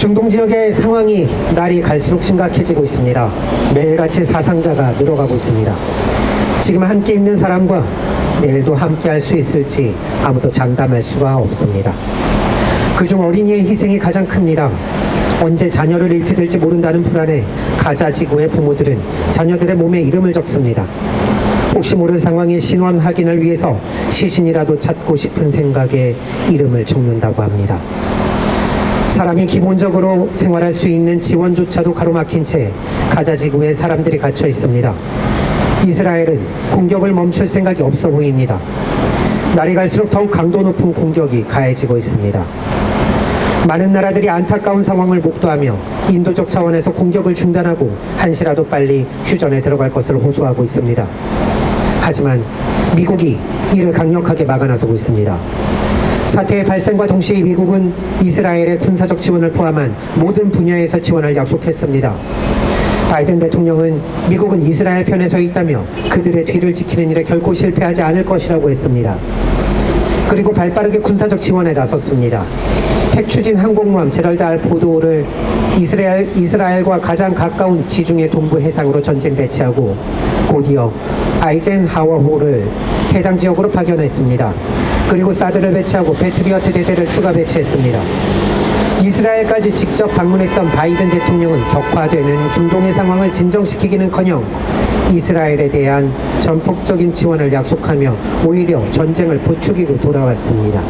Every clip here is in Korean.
중동 지역의 상황이 날이 갈수록 심각해지고 있습니다. 매일같이 사상자가 늘어가고 있습니다. 지금 함께 있는 사람과 내일도 함께 할 수 있을지 아무도 장담할 수가 없습니다. 그중 어린이의 희생이 가장 큽니다. 언제 자녀를 잃게 될지 모른다는 불안에 가자 지구의 부모들은 자녀들의 몸에 이름을 적습니다. 혹시 모를 상황의 신원 확인을 위해서 시신이라도 찾고 싶은 생각에 이름을 적는다고 합니다. 사람이 기본적으로 생활할 수 있는 지원조차도 가로막힌 채 가자 지구에 사람들이 갇혀 있습니다. 이스라엘은 공격을 멈출 생각이 없어 보입니다. 날이 갈수록 더욱 강도 높은 공격이 가해지고 있습니다. 많은 나라들이 안타까운 상황을 목도하며 인도적 차원에서 공격을 중단하고 한시라도 빨리 휴전에 들어갈 것을 호소하고 있습니다. 하지만 미국이 이를 강력하게 막아나서고 있습니다. 사태의 발생과 동시에 미국은 이스라엘의 군사적 지원을 포함한 모든 분야에서 지원을 약속했습니다. 바이든 대통령은 미국은 이스라엘 편에 서 있다며 그들의 뒤를 지키는 일에 결코 실패하지 않을 것이라고 했습니다. 그리고 발빠르게 군사적 지원에 나섰습니다. 핵추진 항공모함 제럴드 R 포도를 이스라엘과 가장 가까운 지중해 동부 해상으로 전진 배치하고 곧이어 아이젠하워호를 해당 지역으로 파견했습니다. 그리고 사드를 배치하고 패트리어트 대대를 추가 배치했습니다. 이스라엘까지 직접 방문했던 바이든 대통령은 격화되는 중동의 상황을 진정시키기는커녕 이스라엘에 대한 전폭적인 지원을 약속하며 오히려 전쟁을 부추기고 돌아왔습니다.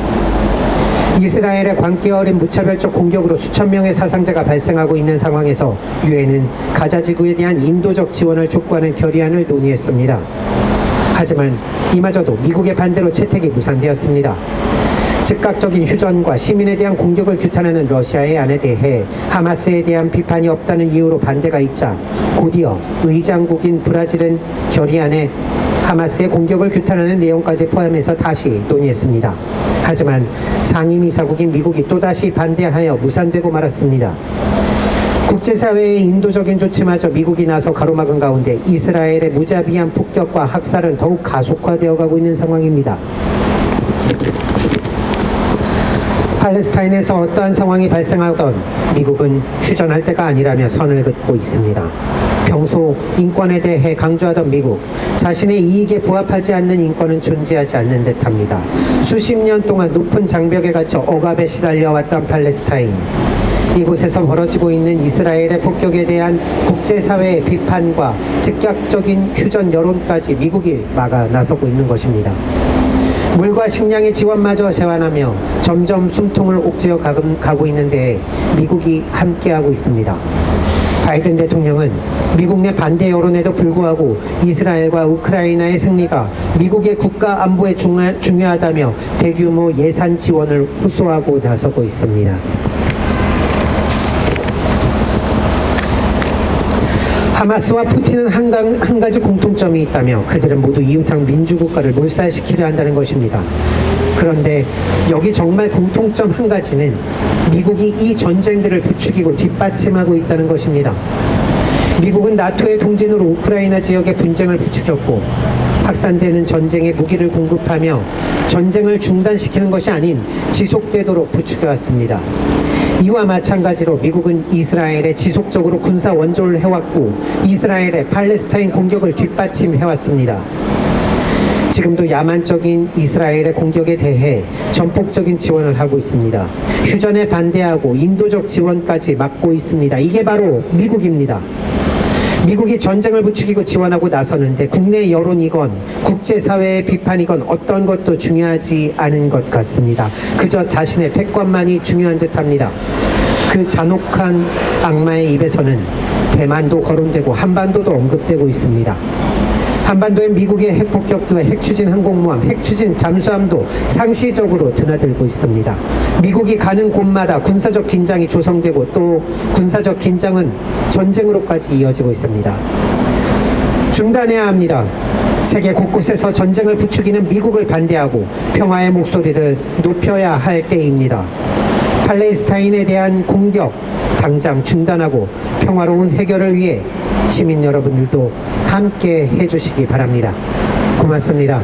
이스라엘의 광기 어린 무차별적 공격으로 수천 명의 사상자가 발생하고 있는 상황에서 유엔은 가자 지구에 대한 인도적 지원을 촉구하는 결의안을 논의했습니다. 하지만 이마저도 미국의 반대로 채택이 무산되었습니다. 즉각적인 휴전과 시민에 대한 공격을 규탄하는 러시아의 안에 대해 하마스에 대한 비판이 없다는 이유로 반대가 있자 곧이어 의장국인 브라질은 결의안에 하마스의 공격을 규탄하는 내용까지 포함해서 다시 논의했습니다. 하지만 상임이사국인 미국이 또다시 반대하여 무산되고 말았습니다. 국제사회의 인도적인 조치마저 미국이 나서 가로막은 가운데 이스라엘의 무자비한 폭격과 학살은 더욱 가속화되어 가고 있는 상황입니다. 팔레스타인에서 어떠한 상황이 발생하던 미국은 휴전할 때가 아니라며 선을 긋고 있습니다. 평소 인권에 대해 강조하던 미국, 자신의 이익에 부합하지 않는 인권은 존재하지 않는 듯합니다. 수십 년 동안 높은 장벽에 갇혀 억압에 시달려왔던 팔레스타인, 이곳에서 벌어지고 있는 이스라엘의 폭격에 대한 국제사회의 비판과 즉각적인 휴전 여론까지 미국이 막아 나서고 있는 것입니다. 물과 식량의 지원마저 제한하며 점점 숨통을 옥죄어 가고 있는데 미국이 함께하고 있습니다. 바이든 대통령은 미국 내 반대 여론에도 불구하고 이스라엘과 우크라이나의 승리가 미국의 국가 안보에 중요하다며 대규모 예산 지원을 호소하고 나서고 있습니다. 하마스와 푸틴은 한 가지 공통점이 있다며 그들은 모두 이웃항 민주국가를 몰살시키려 한다는 것입니다. 그런데 여기 정말 공통점 한 가지는 미국이 이 전쟁들을 부추기고 뒷받침하고 있다는 것입니다. 미국은 나토의 동진으로 우크라이나 지역의 분쟁을 부추겼고 확산되는 전쟁에 무기를 공급하며 전쟁을 중단시키는 것이 아닌 지속되도록 부추겨왔습니다. 이와 마찬가지로 미국은 이스라엘에 지속적으로 군사 원조를 해왔고 이스라엘의 팔레스타인 공격을 뒷받침해왔습니다. 지금도 야만적인 이스라엘의 공격에 대해 전폭적인 지원을 하고 있습니다. 휴전에 반대하고 인도적 지원까지 막고 있습니다. 이게 바로 미국입니다. 미국이 전쟁을 부추기고 지원하고 나서는데 국내 여론이건 국제사회의 비판이건 어떤 것도 중요하지 않은 것 같습니다. 그저 자신의 패권만이 중요한 듯합니다. 그 잔혹한 악마의 입에서는 대만도 거론되고 한반도도 언급되고 있습니다. 한반도엔 미국의 핵폭격기와 핵추진 항공모함, 핵추진 잠수함도 상시적으로 드나들고 있습니다. 미국이 가는 곳마다 군사적 긴장이 조성되고 또 군사적 긴장은 전쟁으로까지 이어지고 있습니다. 중단해야 합니다. 세계 곳곳에서 전쟁을 부추기는 미국을 반대하고 평화의 목소리를 높여야 할 때입니다. 팔레스타인에 대한 공격 당장 중단하고 평화로운 해결을 위해 시민 여러분들도 함께 해주시기 바랍니다. 고맙습니다.